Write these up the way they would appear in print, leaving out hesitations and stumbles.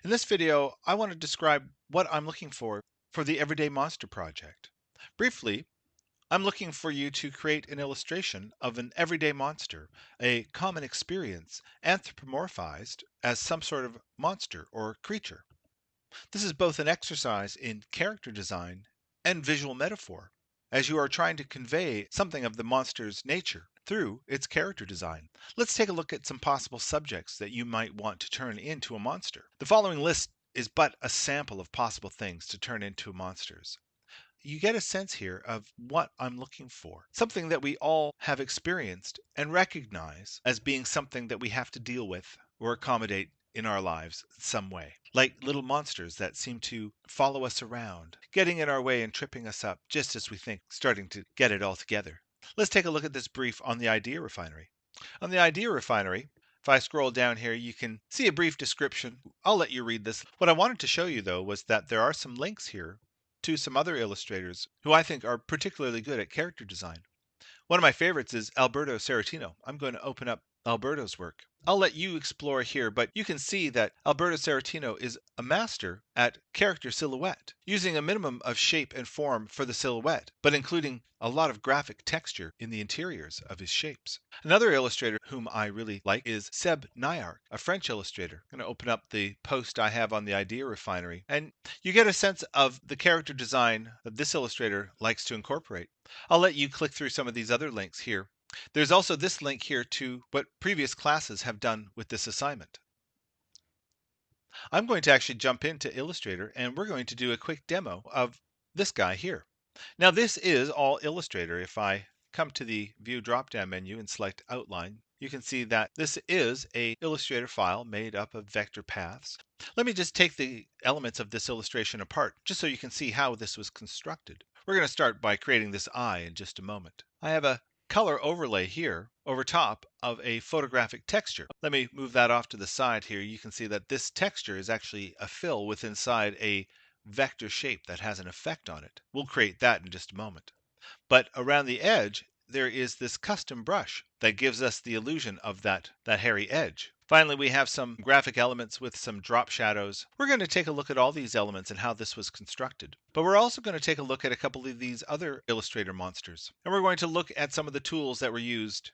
In this video, I want to describe what I'm looking for the Everyday Monster project. Briefly, I'm looking for you to create an illustration of an everyday monster, a common experience, anthropomorphized as some sort of monster or creature. This is both an exercise in character design and visual metaphor, as you are trying to convey something of the monster's nature through its character design. Let's take a look at some possible subjects that you might want to turn into a monster. The following list is but a sample of possible things to turn into monsters. You get a sense here of what I'm looking for. Something that we all have experienced and recognize as being something that we have to deal with or accommodate in our lives some way. Like little monsters that seem to follow us around, getting in our way and tripping us up just as we think starting to get it all together. Let's take a look at this brief on the idea refinery. On the idea refinery, if I scroll down here, you can see a brief description. I'll let you read this. What I wanted to show you, though, was that there are some links here to some other illustrators who I think are particularly good at character design. One of my favorites is Alberto Ceratino. I'm going to open up Alberto's work. I'll let you explore here, but you can see that Alberto Ceratino is a master at character silhouette, using a minimum of shape and form for the silhouette, but including a lot of graphic texture in the interiors of his shapes. Another illustrator whom I really like is Seb Nyark, a French illustrator. I'm going to open up the post I have on the Idea Refinery, and you get a sense of the character design that this illustrator likes to incorporate. I'll let you click through some of these other links here. There's also this link here to what previous classes have done with this assignment. I'm going to actually jump into Illustrator and we're going to do a quick demo of this guy here. Now this is all Illustrator. If I come to the View drop-down menu and select Outline, you can see that this is a Illustrator file made up of vector paths. Let me just take the elements of this illustration apart just so you can see how this was constructed. We're going to start by creating this eye in just a moment. I have a color overlay here over top of a photographic texture. Let me move that off to the side here. You can see that this texture is actually a fill with inside a vector shape that has an effect on it. We'll create that in just a moment. But around the edge, there is this custom brush that gives us the illusion of that hairy edge. Finally, we have some graphic elements with some drop shadows. We're going to take a look at all these elements and how this was constructed. But we're also going to take a look at a couple of these other Illustrator monsters. And we're going to look at some of the tools that were used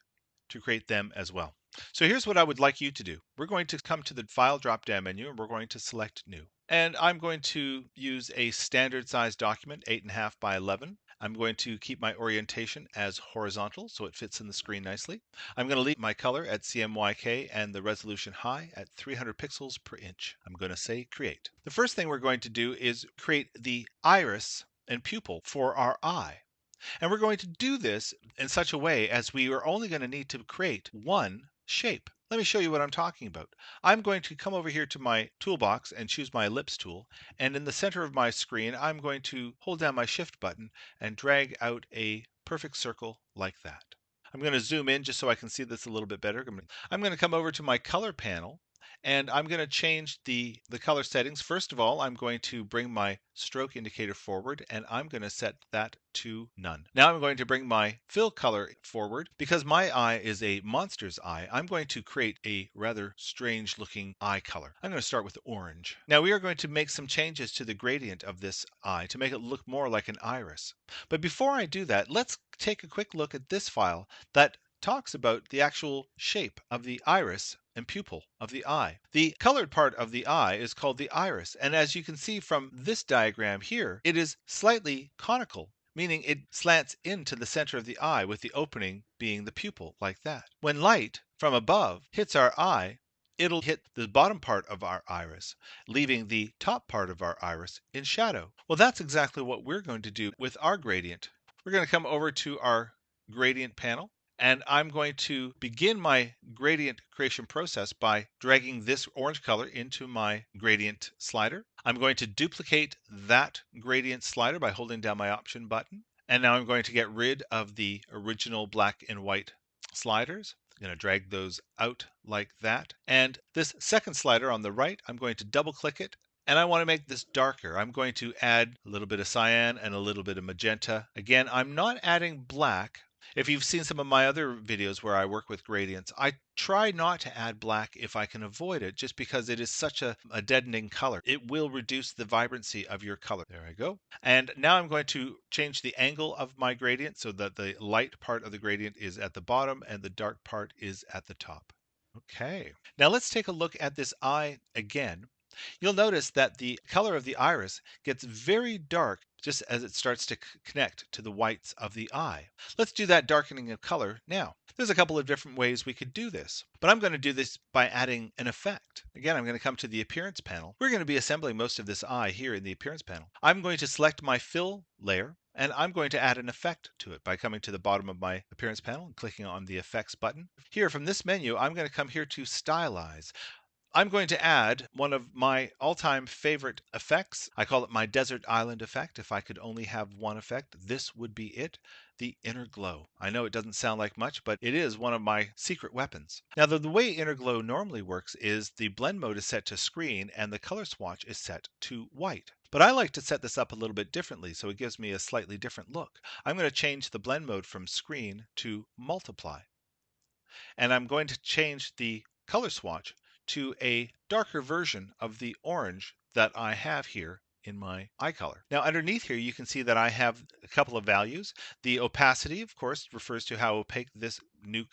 to create them as well. So here's what I would like you to do. We're going to come to the File drop-down menu and we're going to select New. And I'm going to use a standard size document, 8.5 by 11. I'm going to keep my orientation as horizontal so it fits in the screen nicely. I'm going to leave my color at CMYK and the resolution high at 300 pixels per inch. I'm going to say create. The first thing we're going to do is create the iris and pupil for our eye. And we're going to do this in such a way as we are only going to need to create one shape. Let me show you what I'm talking about. I'm going to come over here to my toolbox and choose my ellipse tool. And in the center of my screen, I'm going to hold down my shift button and drag out a perfect circle like that. I'm going to zoom in just so I can see this a little bit better. I'm going to come over to my color panel and I'm going to change the color settings. First of all, I'm going to bring my stroke indicator forward and I'm going to set that to none. Now I'm going to bring my fill color forward. Because my eye is a monster's eye, I'm going to create a rather strange looking eye color. I'm going to start with orange. Now we are going to make some changes to the gradient of this eye to make it look more like an iris. But before I do that, let's take a quick look at this file that talks about the actual shape of the iris and pupil of the eye. The colored part of the eye is called the iris, and as you can see from this diagram here, it is slightly conical, meaning it slants into the center of the eye with the opening being the pupil, like that. When light from above hits our eye, it'll hit the bottom part of our iris, leaving the top part of our iris in shadow. Well, that's exactly what we're going to do with our gradient. We're going to come over to our gradient panel, and I'm going to begin my gradient creation process by dragging this orange color into my gradient slider. I'm going to duplicate that gradient slider by holding down my option button. And now I'm going to get rid of the original black and white sliders. I'm going to drag those out like that. And this second slider on the right, I'm going to double click it. And I want to make this darker. I'm going to add a little bit of cyan and a little bit of magenta. Again, I'm not adding black, If you've seen some of my other videos where I work with gradients, I try not to add black if I can avoid it, just because it is such a deadening color. It will reduce the vibrancy of your color. There I go. And now I'm going to change the angle of my gradient so that the light part of the gradient is at the bottom and the dark part is at the top. Okay. Now let's take a look at this eye again. You'll notice that the color of the iris gets very dark just as it starts to connect to the whites of the eye. Let's do that darkening of color now. There's a couple of different ways we could do this, but I'm going to do this by adding an effect. Again, I'm going to come to the appearance panel. We're going to be assembling most of this eye here in the appearance panel. I'm going to select my fill layer, and I'm going to add an effect to it by coming to the bottom of my appearance panel and clicking on the effects button. Here from this menu, I'm going to come here to stylize. I'm going to add one of my all-time favorite effects. I call it my desert island effect. If I could only have one effect, this would be it, the inner glow. I know it doesn't sound like much, but it is one of my secret weapons. Now, the way inner glow normally works is the blend mode is set to screen and the color swatch is set to white. But I like to set this up a little bit differently so it gives me a slightly different look. I'm going to change the blend mode from screen to multiply. And I'm going to change the color swatch to a darker version of the orange that I have here in my eye color. Now underneath here you can see that I have a couple of values. The opacity, of course, refers to how opaque this new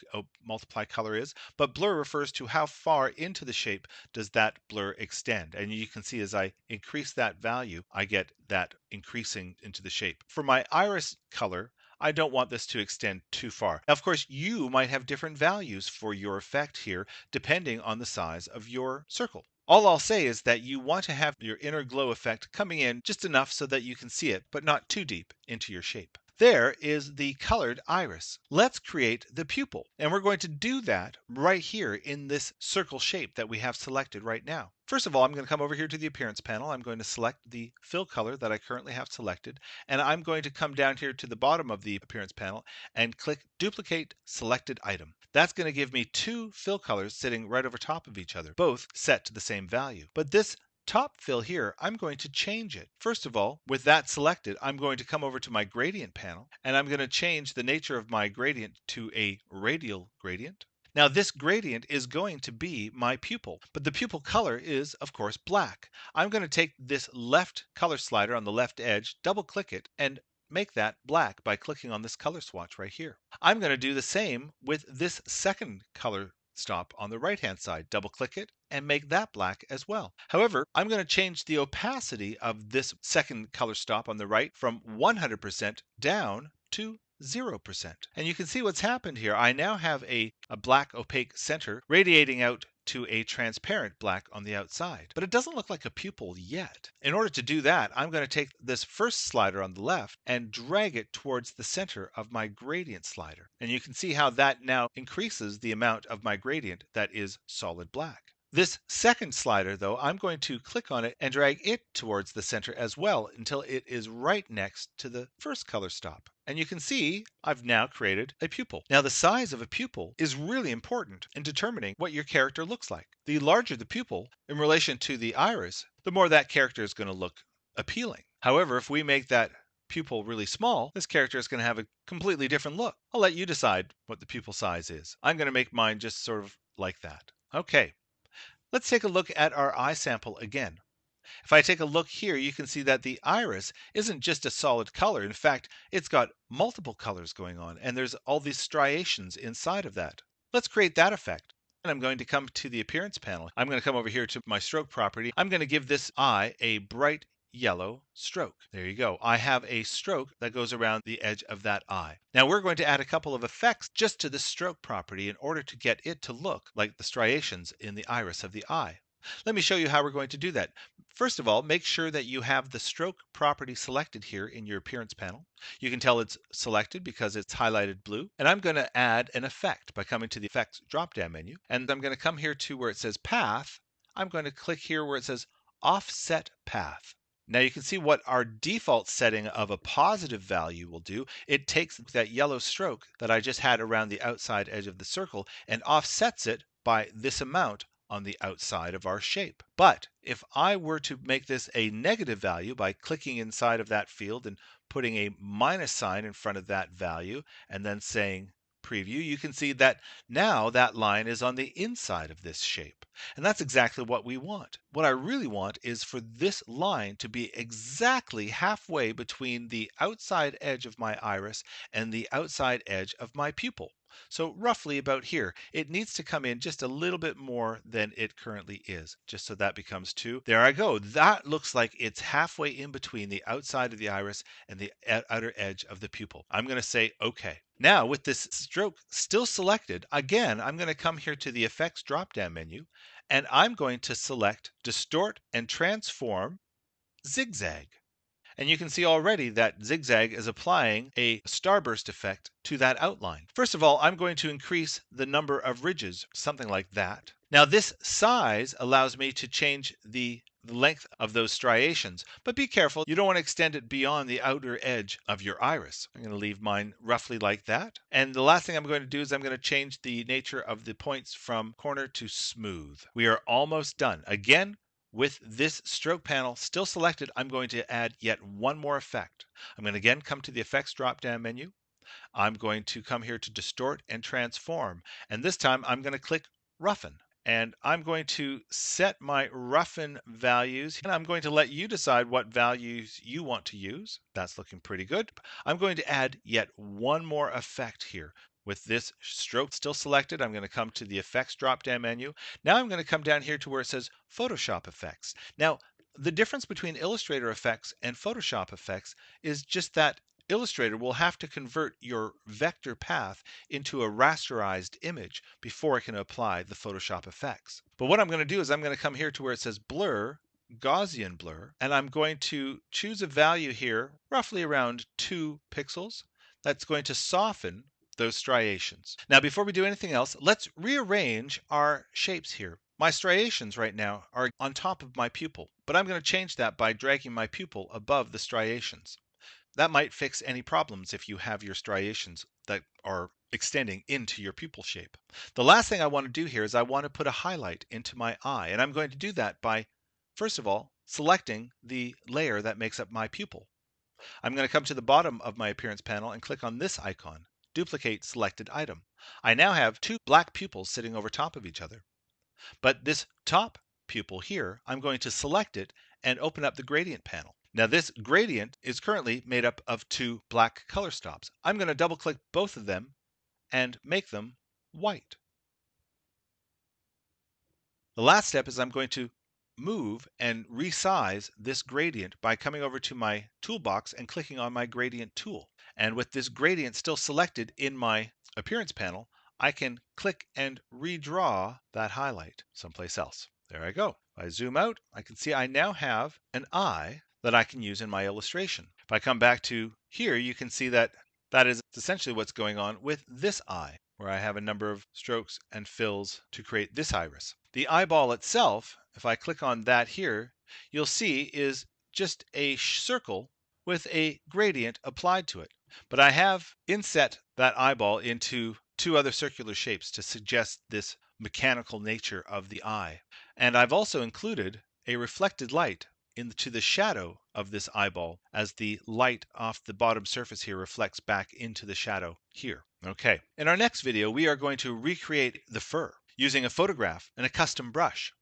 multiply color is, but blur refers to how far into the shape does that blur extend. And you can see as I increase that value, I get that increasing into the shape. For my iris color, I don't want this to extend too far. Now, of course, you might have different values for your effect here, depending on the size of your circle. All I'll say is that you want to have your inner glow effect coming in just enough so that you can see it, but not too deep into your shape. There is the colored iris. Let's create the pupil. And we're going to do that right here in this circle shape that we have selected right now. First of all, I'm going to come over here to the appearance panel. I'm going to select the fill color that I currently have selected. And I'm going to come down here to the bottom of the appearance panel and click duplicate selected item. That's going to give me two fill colors sitting right over top of each other, both set to the same value. But this top fill here, I'm going to change it. First of all, with that selected, I'm going to come over to my gradient panel and I'm going to change the nature of my gradient to a radial gradient. Now this gradient is going to be my pupil, but the pupil color is, of course, black. I'm going to take this left color slider on the left edge, double click it, and make that black by clicking on this color swatch right here. I'm going to do the same with this second color stop on the right hand side, double click it and make that black as well. However, I'm going to change the opacity of this second color stop on the right from 100% down to 0%. And you can see what's happened here. I now have a black opaque center radiating out to a transparent black on the outside, but it doesn't look like a pupil yet. In order to do that, I'm going to take this first slider on the left and drag it towards the center of my gradient slider. And you can see how that now increases the amount of my gradient that is solid black. This second slider, though, I'm going to click on it and drag it towards the center as well until it is right next to the first color stop. And you can see I've now created a pupil. Now the size of a pupil is really important in determining what your character looks like. The larger the pupil in relation to the iris, the more that character is going to look appealing. However, if we make that pupil really small, this character is going to have a completely different look. I'll let you decide what the pupil size is. I'm going to make mine just sort of like that. Okay. Let's take a look at our eye sample again. If I take a look here, you can see that the iris isn't just a solid color. In fact, it's got multiple colors going on, and there's all these striations inside of that. Let's create that effect. And I'm going to come to the appearance panel. I'm going to come over here to my stroke property. I'm going to give this eye a bright yellow stroke. There you go. I have a stroke that goes around the edge of that eye. Now we're going to add a couple of effects just to the stroke property in order to get it to look like the striations in the iris of the eye. Let me show you how we're going to do that. First of all, make sure that you have the stroke property selected here in your appearance panel. You can tell it's selected because it's highlighted blue. And I'm going to add an effect by coming to the effects drop-down menu. And I'm going to come here to where it says path. I'm going to click here where it says offset path. Now you can see what our default setting of a positive value will do. It takes that yellow stroke that I just had around the outside edge of the circle and offsets it by this amount on the outside of our shape. But if I were to make this a negative value by clicking inside of that field and putting a minus sign in front of that value and then saying preview, you can see that now that line is on the inside of this shape. And that's exactly what we want. What I really want is for this line to be exactly halfway between the outside edge of my iris and the outside edge of my pupil. So roughly about here. It needs to come in just a little bit more than it currently is, just so that becomes 2. There I go. That looks like it's halfway in between the outside of the iris and the outer edge of the pupil. I'm going to say OK. Now with this stroke still selected, again, I'm going to come here to the Effects drop-down menu, and I'm going to select Distort and Transform Zig Zag. And you can see already that Zig Zag is applying a starburst effect to that outline. First of all, I'm going to increase the number of ridges, something like that. Now this size allows me to change the length of those striations, but be careful, you don't want to extend it beyond the outer edge of your iris. I'm going to leave mine roughly like that. And the last thing I'm going to do is I'm going to change the nature of the points from corner to smooth. We are almost done. Again, with this stroke panel still selected, I'm going to add yet one more effect. I'm going to again come to the Effects drop-down menu. I'm going to come here to Distort and Transform. And this time I'm going to click Roughen. And I'm going to set my roughen values. And I'm going to let you decide what values you want to use. That's looking pretty good. I'm going to add yet one more effect here. With this stroke still selected, I'm going to come to the Effects drop-down menu. Now I'm going to come down here to where it says Photoshop Effects. Now, the difference between Illustrator effects and Photoshop effects is just that Illustrator will have to convert your vector path into a rasterized image before it can apply the Photoshop effects. But what I'm going to do is I'm going to come here to where it says Blur, Gaussian Blur, and I'm going to choose a value here, roughly around 2 pixels. That's going to soften those striations. Now, before we do anything else, let's rearrange our shapes here. My striations right now are on top of my pupil, but I'm going to change that by dragging my pupil above the striations. That might fix any problems if you have your striations that are extending into your pupil shape. The last thing I want to do here is I want to put a highlight into my eye, and I'm going to do that by, first of all, selecting the layer that makes up my pupil. I'm going to come to the bottom of my appearance panel and click on this icon, Duplicate Selected Item. I now have 2 black pupils sitting over top of each other. But this top pupil here, I'm going to select it and open up the gradient panel. Now this gradient is currently made up of 2 black color stops. I'm going to double click both of them and make them white. The last step is I'm going to move and resize this gradient by coming over to my toolbox and clicking on my gradient tool. And with this gradient still selected in my appearance panel, I can click and redraw that highlight someplace else. There I go. If I zoom out, I can see I now have an eye that I can use in my illustration. If I come back to here, you can see that that is essentially what's going on with this eye, where I have a number of strokes and fills to create this iris. The eyeball itself, if I click on that here, you'll see is just a circle with a gradient applied to it. But I have inset that eyeball into 2 other circular shapes to suggest this mechanical nature of the eye. And I've also included a reflected light into the shadow of this eyeball as the light off the bottom surface here reflects back into the shadow here. Okay, in our next video, we are going to recreate the fur using a photograph and a custom brush.